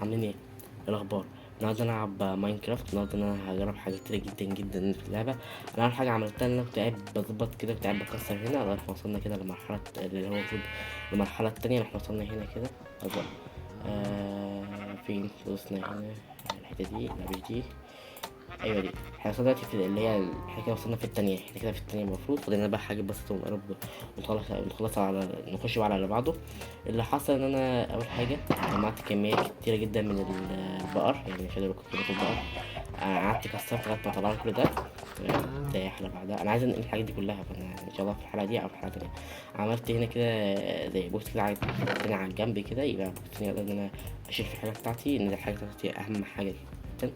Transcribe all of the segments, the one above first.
عاملين ايه؟ إيه الاخبار؟ النهارده هنلعب ماينكرافت. النهارده انا هجرب حاجات كتير جدا جدا في اللعبه. انا اول حاجه عملتها ان انا كنت قاعد بظبط كده، كنت قاعد بكسر هنا لغايه ما وصلنا كده لمرحله اللي هو المفروض المرحله التانية اللي احنا وصلنا هنا كده. أظبط. فين وصلنا هنا؟ الحته دي، لا مش دي. ايوه دي. احنا وصلنا دلوقتي في اللي هي احنا كده وصلنا في التانية، احنا كده في التانية المفروض فاضلنا بقى حاجة بس ونقرب نخلص على نخش بقى على اللي بعده. اللي حصل ان انا اول حاجة جمعت كميات كتيرة جدا من البقر، يعني مش قادر اقول كمية البقر. انا قعدت كسرت لغاية ما طلعت كل ده. تمام، ده حلقة بعدها انا عايز انقل الحاجات دي كلها، فانا ان شاء الله في الحلقة دي او في الحلقة تانية. عملت هنا كده زي بوكس كده على الجنب كده، يبقى بوكس يقدر ان انا اشيل في الحاجة بتاعتي، ان الحاجة بتاعتي اهم حاجة جدا.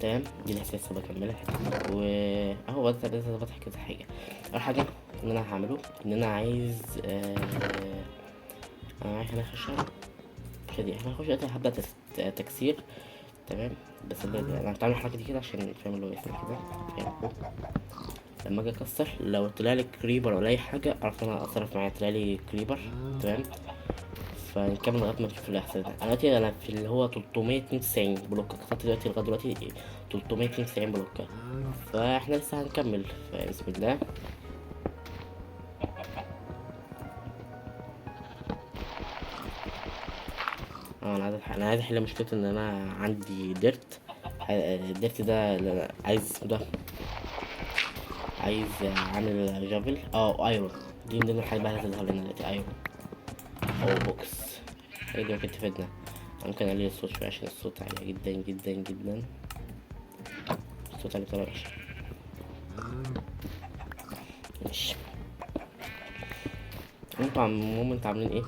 تمام، دي الاساس بكملها الحته دي، واهو بدأت اظبط كذا حاجه. اول حاجه ان انا هعمله ان انا عايز انا عايز هنا خشب. مش دي، احنا هنخش دلوقتي هبدأ تكسير. تمام، بس انا هعمل الحركه دي كده عشان فاهم اللي هو يفهم كده. فاهم؟ لما اجي اكسر لو طلع لي كريبر ولا اي حاجه اعرف ان انا اتصرف معايا، طلع لي كريبر. تمام، فنكمل لغايه ما نشوف الاحساس ده. انا دلوقتي انا في اللي هو 392 بلوك، كسرت دلوقتي لغايه دلوقتي 392 بلوك، فاحنا لسه هنكمل. فبسم الله. انا عايز احل مشكله ان انا عندي ديرت. الديرت ده اللي أنا عايز اسمه ده، عايز اعمل جافل ايرون. دي من ضمن الحاجات بقى اللي هتظهر لنا دلوقتي، ايرون او بوكس. الحاجات دي ممكن تفيدنا. ممكن اقلل الصوت شويه عشان الصوت عالي جدا جدا جدا. الصوت عالي بطريقه وحشه. ماشي. انتوا عاملين ايه؟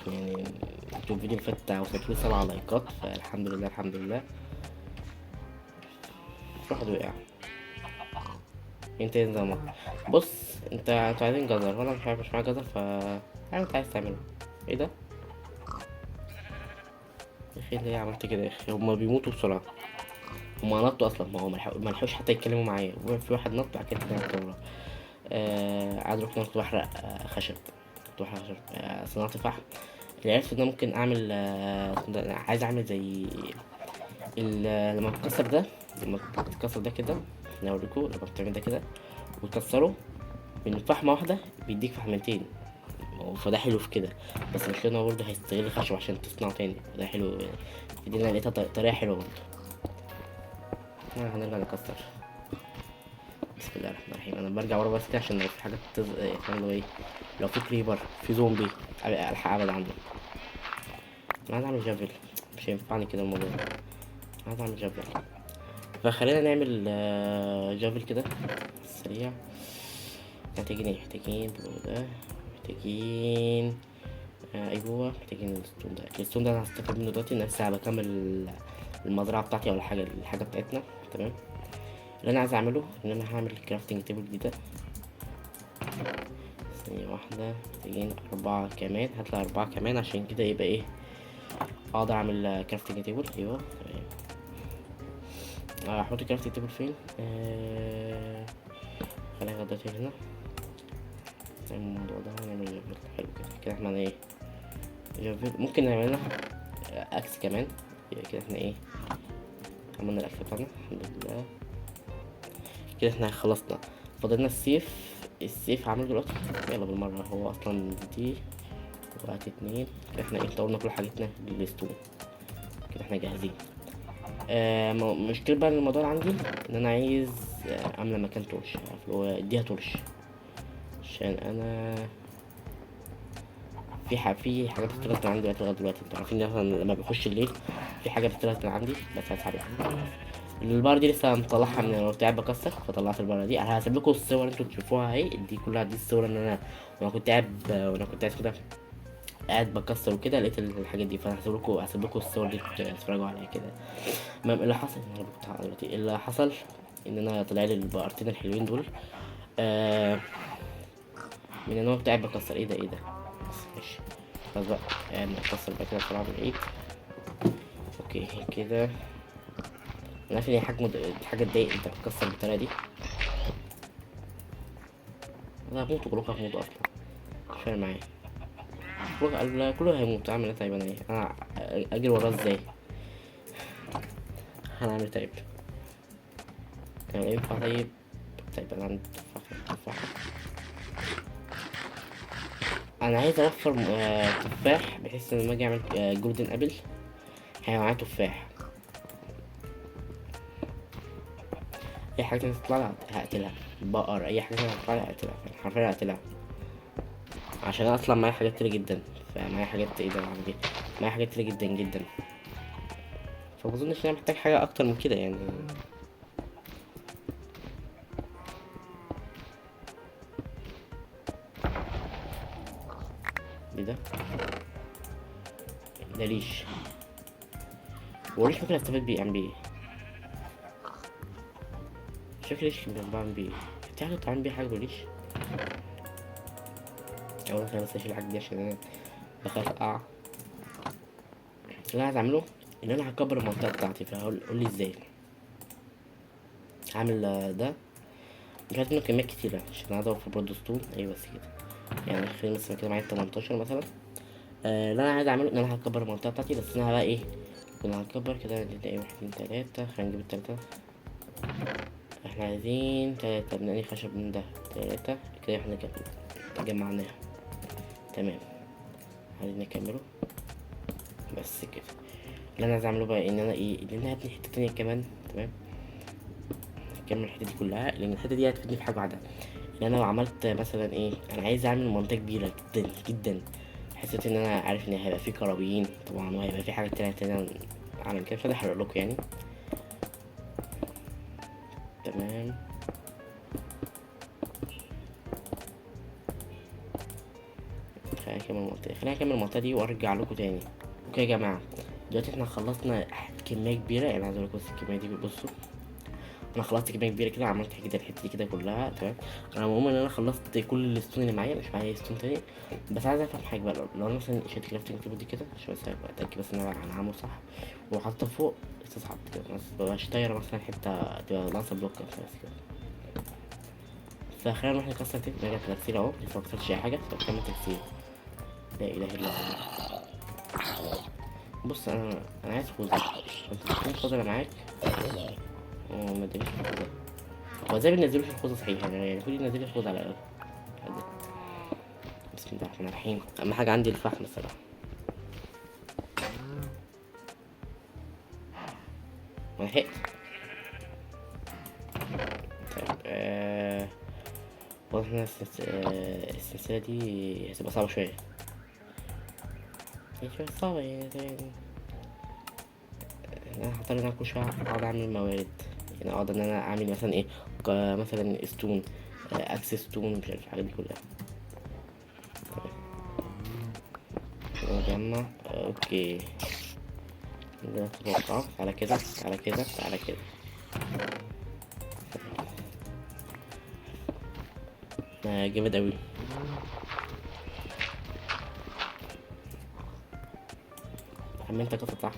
يعني انتوا الفيديو اللي فات وصلتولي 7 لايكات، فالحمد لله الحمد لله. في واحد وقع. انت ايه نظامك؟ بص، انتوا عايزين جزر وانا مش عارف، مش معايا جزر، انت عايز تعمله ايه ده؟ يا اخي ليه عملت كده يا اخي؟ هما بيموتوا بسرعة. هما نطوا اصلا، ما هو ملحقوش حتى يتكلموا معايا، في واحد نط بعد كده نط وراه. عايز اروح كنت بحرق خشب. كنت بحرق خشب، صناعة فحم. اللي عرفت ان انا ممكن اعمل اسمه ده، عايز اعمل زي لما بتكسر ده، لما بتكسر ده كده. انا اوريكوا لما بتعمل ده كده وتكسره من فحمة واحدة بيديك فحمتين. فده حلو في كده. بس المشكلة ان هو برضه هيستغل الخشب عشان تصنعه تاني، وده حلو. دي انا لقيتها طريقة حلوة برضه. هنرجع نكسر. بسم الله الرحمن الرحيم. انا برجع ورا بس كده عشان لو في حاجات فاهم اللي هو ايه. لو في كريبر، في زومبي، الحق ابعد عنه. انا عايز اعمل جافل. مش هينفعني كده الموضوع ده. عايز اعمل جافل. فخلينا نعمل جافل كده سريع. محتاجين ايه؟ محتاجين ده، محتاجين ايوه محتاجين الستون ده انا هستفاد منه دلوقتي. انا لسه بكمل المزرعه بتاعتي او الحاجه بتاعتنا. تمام، اللي انا عايز اعمله ان انا هعمل كرافتنج تيبل جديده. ثانيه واحده، محتاجين 4 كمان، هطلع 4 كمان عشان كده يبقى ايه، اقدر اعمل كرافتنج تيبل. ايوه تمام. هحط كرافتنج تيبل فين؟ خلينا دلوقتي هنا. الموضوع ده هنعمل جافل حلو كده. كده احنا ايه، جافل ممكن نعملها اكس كمان. يبقى كده احنا ايه، عملنا الاكس بتاعنا الحمد لله. كده احنا خلصنا. فاضلنا السيف عامله دلوقتي. يلا بالمرة، هو اصلا دي وقت 2. كده احنا ايه طورنا كل حاجتنا للستون. كده احنا جاهزين. مشكلة بقى الموضوع عندي ان انا عايز اعمل مكان تورش، عارف اللي هو اديها تورش. عشان انا في حاجات بتطلع من عندي دلوقتي لغايه دلوقتي. انتوا عارفين ان مثلا لما بيخش الليل في حاجه بتطلع من عندي، بس هسحبها. البار دي لسه مطلعها من وانا كنت قاعد بكسر، فطلعت البار دي. انا هسيب لكم الصور اللي انتوا تشوفوها اهي، دي كلها دي الصور ان انا وانا كنت قاعد كده قاعد بكسر وكده لقيت الحاجات دي. فانا هسيب لكم الصور دي تتفرجوا عليها كده. المهم اللي حصل دلوقتي، اللي حصل ان انا طلع لي البقرتين الحلوين دول. آه من ان انا كنت قاعد بكسر. ايه ده ايه ده؟ بس ماشي خلاص بقى. نكسر بقى كده بسرعة بالإيد. اوكي كده. انا عارف ان هي حاجة تضايق انت بتكسر بالطريقة دي. انا هموت وكلكم هتموتوا اصلا، مش فارق معايا. كله هيموت. اعمل ايه طيب؟ انا ايه، انا اجري وراه ازاي؟ هنعمل طيب، ينفع طيب. طيب انا عندي تفاح. انا عايز اوفر تفاح، بحيث ان لما اجي اعمل جولدن ابل هيبقى معايا تفاح. اي حاجه تانية تطلع لي هقتلها، بقر اي حاجه تانية تطلع لي هقتلها، حرفيا هقتلها، عشان اصلا معايا حاجات كتير جدا. فمعايا حاجات ايه ده، بعمل ايه؟ معايا حاجات كتير جدا جدا، فمظنش ان انا محتاج حاجه اكتر من كده يعني. ايه ده؟ ده ريش، هو ريش ممكن استفاد بيه اعمل بيه؟ شكل ريش كان بعمل بيه، في حاجه بتعمل بيه حاجه بالريش؟ اول حاجه بس اشيل الحاجه دي عشان انا بخاف اقع. اللي انا عايز اعمله ان انا هكبر المنطقه بتاعتي، فقول لي ازاي هعمل ده. مش عايز منه كميات كتيره عشان عايز اوفر برضه ستون. ايوه بس كده يعني، خلينا بس كده معايا 18 مثلا. اللي انا عايز اعمله ان انا هكبر المنطقه بتاعتي، بس انا بقى ايه، كنا هنكبر كده نلاقي 1 2 3. خلينا نجيب التلاتة، احنا عايزين 3 بنقي خشب من ده 3 كده، احنا جمعناها تمام. عايزين نكمله بس كده. اللي انا عايز اعمله بقى ان انا ايه، ان انا هبني حته تانية كمان تمام. هكمل الحته دي كلها لان الحته دي هتفيدني في حاجه واحده، ان انا لو عملت مثلا ايه، انا عايز اعمل منطقه كبيره جدا جدا، حسيت ان انا عارف ان هيبقى في كرابين طبعا، وهيبقى في حاجات تانية عن كده، فده هحرق لكم يعني. تمام خلينا نكمل المنطقة دي وارجع لكم تاني. اوكي يا جماعة، دلوقتي احنا خلصنا كمية كبيرة، يعني عايز اقول لكم بس الكمية دي بصوا، انا خلصت كمية كبيرة كده، عملت كده الحتة دي كده كلها تمام. انا عموما انا خلصت كل الستون اللي معايا، مش معايا ستون تاني. بس عايز افهم حاجة بقى، لو انا مثلا شلت كرافتنج تيبل دي كده عشان بس اتأكد بس ان انا عامله صح، وحطيتها فوق تسحب كده، بس مبقاش طايرة مثلا حتة تبقى ناقصة بلوك بس كده. فخلينا نروح نكسر تاني، نرجع تكسير اهو، لسه مكسرتش اي حاجة، فكمل تكسير. لا اله الا الله. بص انا عايز خوذة، انت تكون خوذة معاك. ما ادانيش الخوذة، هو ازاي بينزلوش الخوذة صحيح يعني، المفروض ينزل لي الخوذة على الاقل. بسم الله الرحمن الرحيم. اهم حاجة عندي الفحم الصراحة. ما لحقت. طيب واضح ان السلسلة دي هتبقى صعبة شوية، هي شوية صعبة يعني. انا هضطر ان انا كل شوية اقعد اعمل موارد، يعني اقعد ان انا اعمل مثلا ايه، مثلا ستون، اكس ستون، مش عارف الحاجات دي كلها. نجمع اوكي، ده تتوقع على كده على كده على كده. جامد اوي. حملت قصة صح،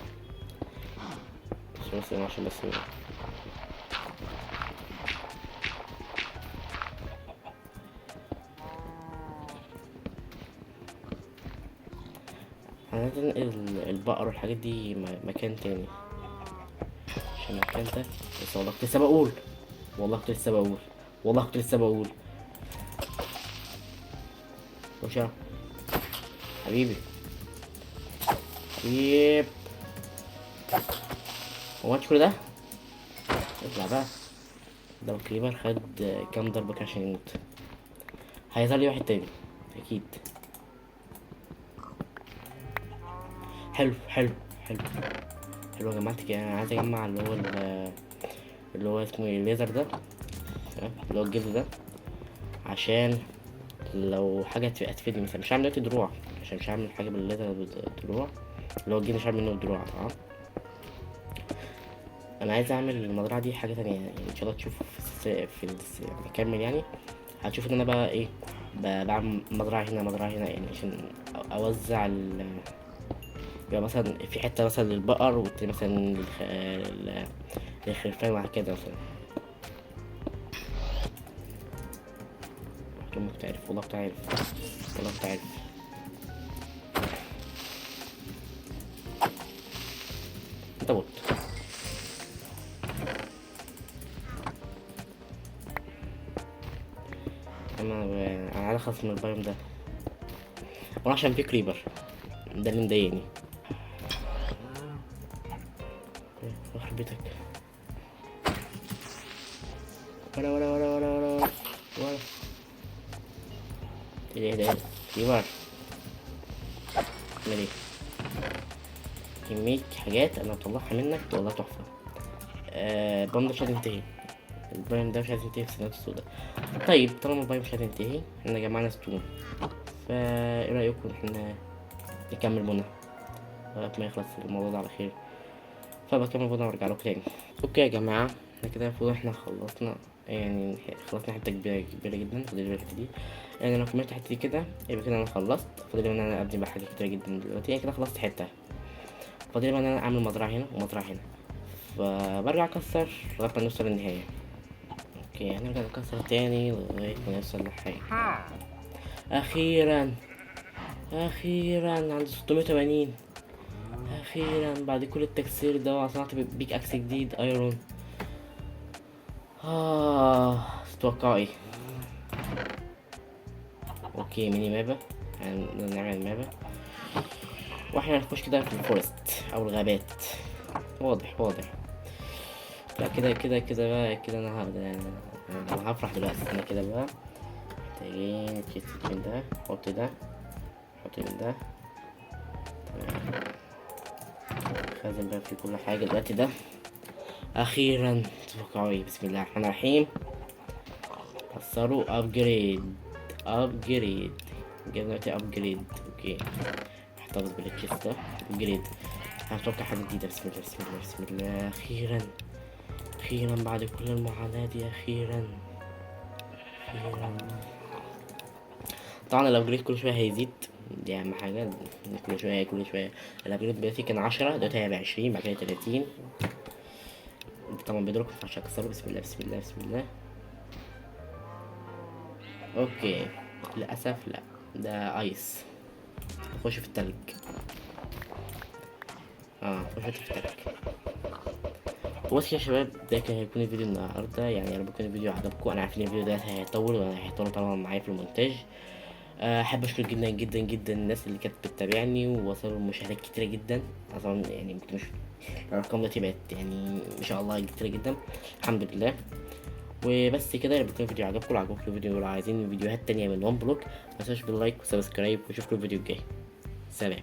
عشان بس انا عايز انقل البقر والحاجات دي مكان تاني، عشان المكان ده. بس والله كنت لسه بقول، والله كنت لسه بقول، والله كنت لسه بقول. وش حبيبي يب، هو انت كل ده؟ اطلع بقى. ده الكليبر خد كام ضربة كده عشان يموت، هيظهر لي واحد تاني اكيد. حلو حلو حلو حلو يا جماعة كده. انا عايز اجمع اللي هو اسمه ايه، الليزر ده تمام، اللي هو الجلد ده، عشان لو حاجة هتفيدني مثلا. مش هعمل دلوقتي دروع عشان مش هعمل حاجة بالليزر بالدروع، اللي هو الجلد مش هعمل منه دروع تمام. انا عايز اعمل المزرعة دي حاجة تانية يعني، ان شاء الله تشوفوا يعني نكمل يعني. هتشوف ان انا بقى ايه، بعمل مزرعة هنا مزرعة هنا يعني، عشان اوزع يبقى مثلا في حتة مثلا للبقر، والتاني مثلا للخرفان وهكذا مثلا. والله كنت عارف، والله كنت عارف، والله كنت عارف. انت بوت. انا عايز اخلص من البايوم ده، وانا عشان في كريبر ده اللي مضايقني. يخرب بيتك. ولا ايه ده كريبر. اعمل ايه؟ كمية حاجات انا بطلعها منك والله تحفة. البايم ده مش هتنتهي، البايم ده مش هتنتهي في السنوات السوداء. طيب طالما البايم مش هتنتهي، احنا جمعنا ستون، فا ايه رأيكم احنا نكمل بنا لغاية ما يخلص الموضوع ده على خير؟ فبكمل بنا وارجع لكم تاني. اوكي يا جماعة، احنا كده المفروض احنا خلصنا، يعني خلصنا حتة كبيرة جدا في الحتة دي. يعني لو كملت الحتة دي كده يبقى كده انا خلصت. فاضل ان انا ابني بقى حاجات كتيرة جدا دلوقتي، يعني كده خلصت حتة. فاضل ان انا اعمل مزرعة هنا ومزرعة هنا، فبرجع اكسر لغاية ما نوصل للنهاية. اوكي هنرجع نكسر تاني لغاية ما نوصل لحاجة. اخيرا اخيرا عند 680. اخيرا بعد كل التكسير ده صنعت بيك اكس جديد ايرون. تتوقعوا ايه؟ اوكي ميني مابا، هنعمل مابا واحنا هنخش كده في الفورست او الغابات. واضح. لا كده بقى كده انا هبدأ يعني. انا هفرح دلوقتي انا كده بقى. محتاجين كيس من ده، حط ده، حط من ده، تمام. خازن بقى في كل حاجة دلوقتي ده. اخيرا تتوقعوا ايه؟ بسم الله الرحمن الرحيم. كسروا ابجريد جبنا دلوقتي ابجريد. اوكي احتفظ بالكيس ده ابجريد. هنتوقع حاجة جديدة. بسم الله اخيرا بعد كل المعاناة دي اخيرا. طبعا الابجريد كل شوية هيزيد، دي اهم حاجة. كل شوية الابجريد دلوقتي كان 10، دلوقتي هيبقى 20، بعد كده 30. طبعا بيدرك مينفعش اكسره. بسم الله. اوكي للاسف لا، ده ايس. نخش في التلج. نخش في التلج. بس يا شباب ده كان هيكون الفيديو النهارده، يعني يا رب يكون الفيديو عجبكم. انا عارف ان الفيديو ده هيطول وانا هيطول طبعا معايا في المونتاج. احب اشكر جدا الناس اللي كانت بتتابعني ووصلوا مشاهدات كتيره جدا. اصلا يعني مش الارقام دلوقتي بقت يعني ما شاء الله كتيره جدا، الحمد لله. وبس كده، يا رب يكون الفيديو عجبكم. لو عجبكم الفيديو ولو عايزين فيديوهات تانية من وان بلوك، متنسوش باللايك وسبسكرايب، واشوفكم الفيديو الجاي. سلام.